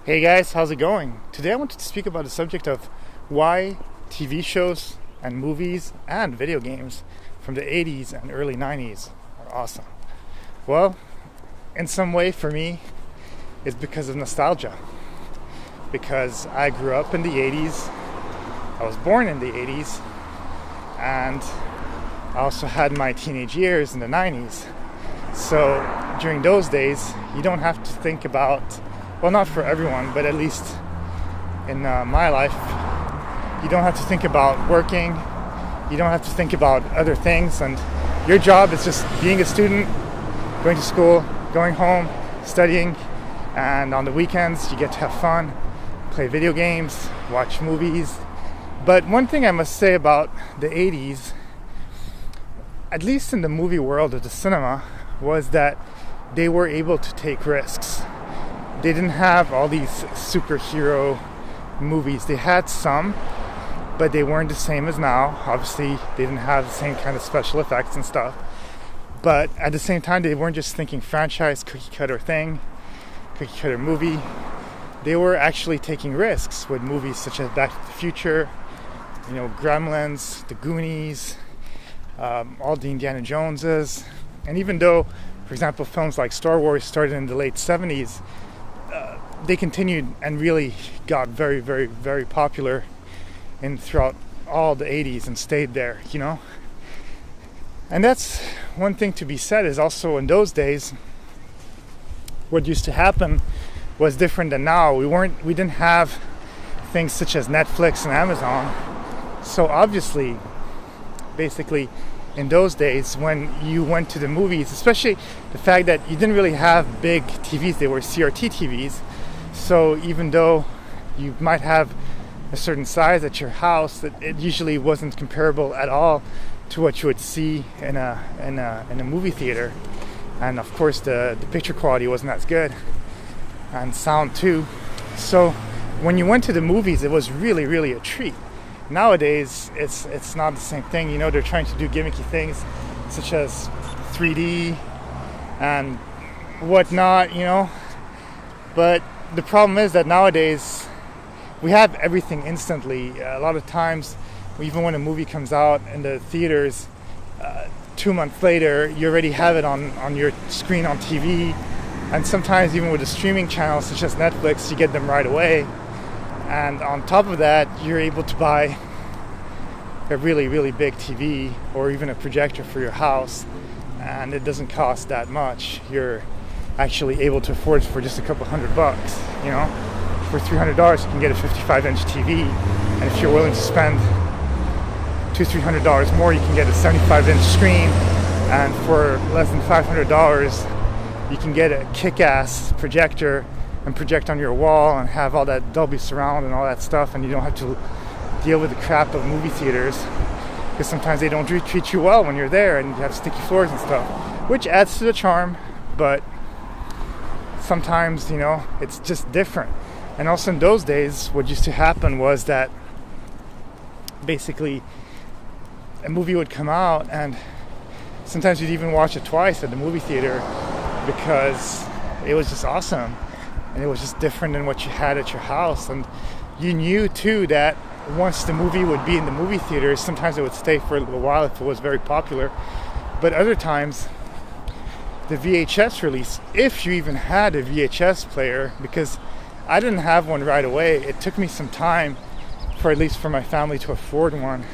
Hey guys, how's it going? Today I wanted to speak about the subject of why TV shows and movies and video games from the 80s and early 90s are awesome. Well, in some way for me, it's because of nostalgia. Because I grew up in the 80s, I was born in the 80s, and I also had my teenage years in the 90s. So during those days, you don't have to think about, well, not for everyone, but at least in my life, you don't have to think about working, you don't have to think about other things, and your job is just being a student, going to school, going home, studying, and on the weekends you get to have fun, play video games, watch movies. But one thing I must say about the 80s, at least in the movie world of the cinema, was that they were able to take risks. They didn't have all these superhero movies. They had some, but they weren't the same as now. Obviously, they didn't have the same kind of special effects and stuff. But at the same time, they weren't just thinking franchise, cookie cutter thing, cookie cutter movie. They were actually taking risks with movies such as Back to the Future, Gremlins, The Goonies, all the Indiana Joneses. And even though, for example, films like Star Wars started in the late 70s, they continued and really got very, very, very popular throughout all the 80s and stayed there, And that's one thing to be said, is also in those days, what used to happen was different than now. We didn't have things such as Netflix and Amazon. So obviously, basically, in those days when you went to the movies, especially the fact that you didn't really have big TVs, they were CRT TVs. So even though you might have a certain size at your house, it usually wasn't comparable at all to what you would see in a movie theater. And of course the picture quality wasn't as good, and sound too. So when you went to the movies, it was really, really a treat. Nowadays, it's not the same thing. They're trying to do gimmicky things such as 3D and whatnot, But the problem is that nowadays we have everything instantly. A lot of times, even when a movie comes out in the theaters, 2 months later, you already have it on your screen on TV. And sometimes even with the streaming channels such as Netflix, you get them right away. And on top of that, you're able to buy a really, really big TV or even a projector for your house, and it doesn't cost that much. You're actually able to afford it for just a couple $100. For $300 you can get a 55-inch TV, and if you're willing to spend $200-300 more, you can get a 75-inch screen, and for less than $500 you can get a kick-ass projector and project on your wall and have all that Dolby surround and all that stuff, and you don't have to deal with the crap of movie theaters, because sometimes they don't treat you well when you're there and you have sticky floors and stuff, which adds to the charm. But sometimes it's just different. And also in those days, what used to happen was that basically a movie would come out, and sometimes you'd even watch it twice at the movie theater because it was just awesome. And it was just different than what you had at your house. And you knew too that once the movie would be in the movie theaters, sometimes it would stay for a little while if it was very popular. But other times, the VHS release, if you even had a VHS player, because I didn't have one right away. It took me some time at least for my family to afford one.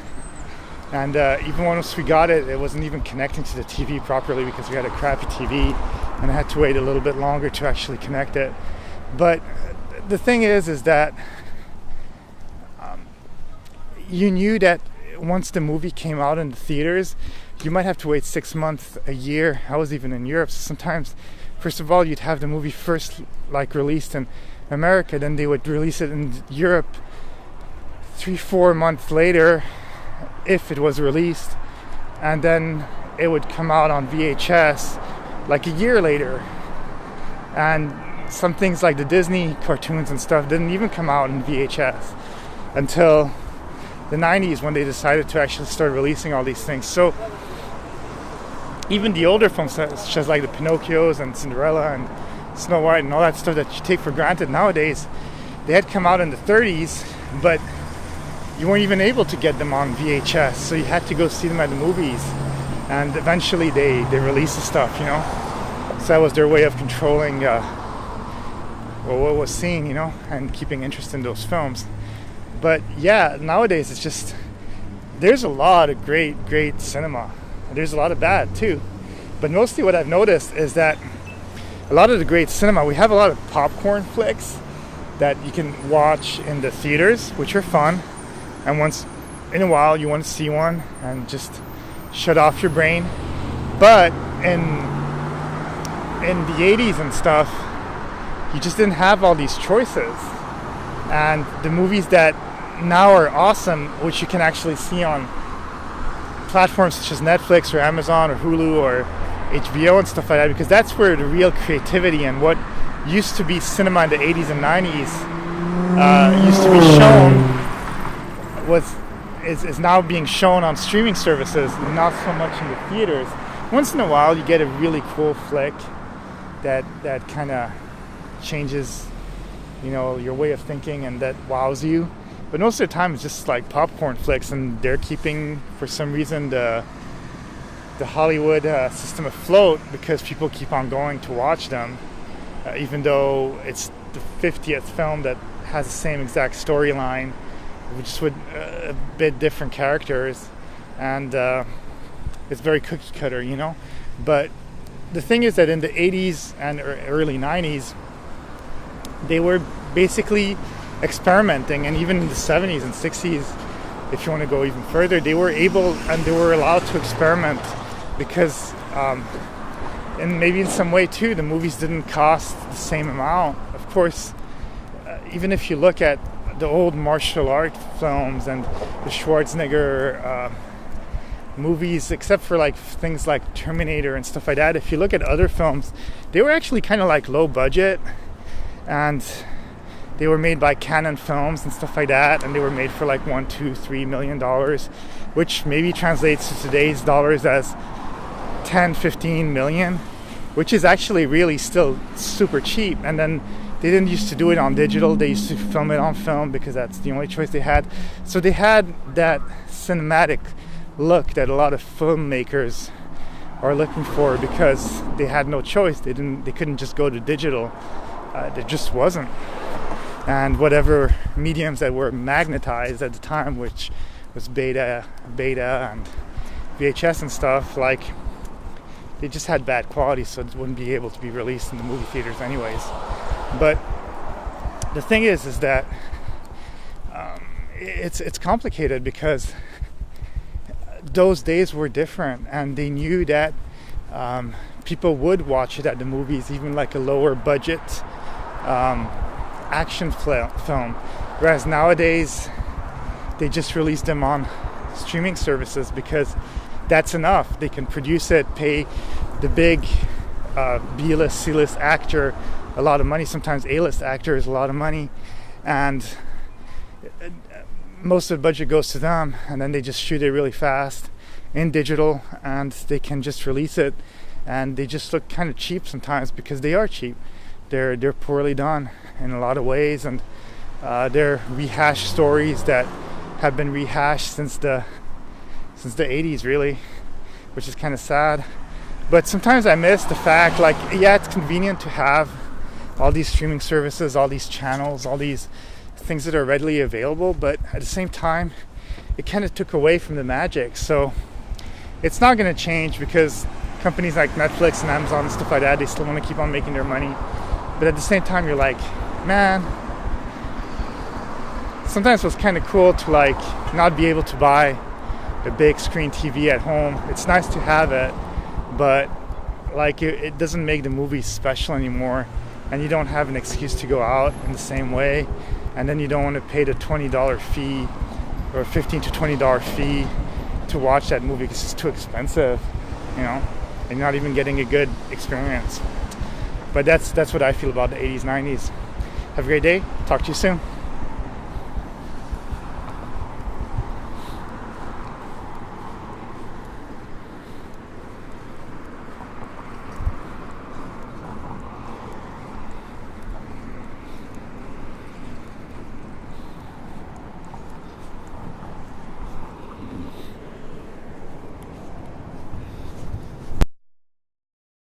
And even once we got it, it wasn't even connecting to the TV properly because we had a crappy TV, and I had to wait a little bit longer to actually connect it. But the thing is that you knew that once the movie came out in the theaters, you might have to wait 6 months, a year. I was even in Europe, so sometimes, first of all, you'd have the movie first released in America, then they would release it in Europe 3-4 months later, if it was released, and then it would come out on VHS a year later. And some things like the Disney cartoons and stuff didn't even come out in VHS until the 90s, when they decided to actually start releasing all these things. So even the older films, such as the Pinocchios and Cinderella and Snow White and all that stuff that you take for granted nowadays, they had come out in the 30s, but you weren't even able to get them on VHS, so you had to go see them at the movies. And eventually they released the stuff, So that was their way of controlling what was seen, and keeping interest in those films. But yeah, nowadays it's just, there's a lot of great cinema. There's a lot of bad too. But mostly what I've noticed is that a lot of the great cinema, we have a lot of popcorn flicks that you can watch in the theaters, which are fun. And once in a while you want to see one and just shut off your brain. But in the 80s and stuff, you just didn't have all these choices. And the movies that now are awesome, which you can actually see on platforms such as Netflix or Amazon or Hulu or HBO and stuff like that, because that's where the real creativity and what used to be cinema in the 80s and 90s used to be shown is now being shown on streaming services, not so much in the theaters. Once in a while you get a really cool flick that kind of changes your way of thinking and that wows you, but most of the time it's just like popcorn flicks, and they're keeping, for some reason, the Hollywood system afloat because people keep on going to watch them, even though it's the 50th film that has the same exact storyline, just with a bit different characters, and it's very cookie cutter, But the thing is that in the 80s and early 90s, they were basically experimenting, and even in the 70s and 60s, if you want to go even further, they were able and they were allowed to experiment because, and maybe in some way too, the movies didn't cost the same amount. Of course, even if you look at the old martial art films and the Schwarzenegger movies, except for like things like Terminator and stuff like that, if you look at other films, they were actually kind of like low budget, and they were made by Canon Films and stuff like that, and they were made for like $1, $2, $3 million, which maybe translates to today's dollars as 10, 15 million, which is actually really still super cheap. And then they didn't used to do it on digital, they used to film it on film because that's the only choice they had. So they had that cinematic look that a lot of filmmakers are looking for because they had no choice. They couldn't just go to digital. There just wasn't. And whatever mediums that were magnetized at the time, which was beta and VHS and stuff, like, they just had bad quality, so it wouldn't be able to be released in the movie theaters anyways. But the thing is that it's complicated because those days were different, and they knew that people would watch it at the movies, even like a lower budget action film, whereas nowadays they just release them on streaming services because that's enough. They can produce it, pay the big B-list, C-list actor a lot of money, sometimes A-list actors a lot of money, and most of the budget goes to them, and then they just shoot it really fast in digital, and they can just release it, and they just look kind of cheap sometimes because they are cheap. They're poorly done in a lot of ways, and they're rehashed stories that have been rehashed since the 80s, really, which is kind of sad. But sometimes I miss the fact, like, yeah, it's convenient to have all these streaming services, all these channels, all these things that are readily available, but at the same time, it kind of took away from the magic. So it's not going to change because companies like Netflix and Amazon and stuff like that, they still want to keep on making their money. But at the same time, you're like, man, sometimes it was kind of cool to like not be able to buy a big screen TV at home. It's nice to have it, but like it doesn't make the movie special anymore, and you don't have an excuse to go out in the same way, and then you don't want to pay the $20 fee or $15 to $20 fee to watch that movie because it's too expensive, and you're not even getting a good experience. But that's what I feel about the 80s, 90s. Have a great day. Talk to you soon.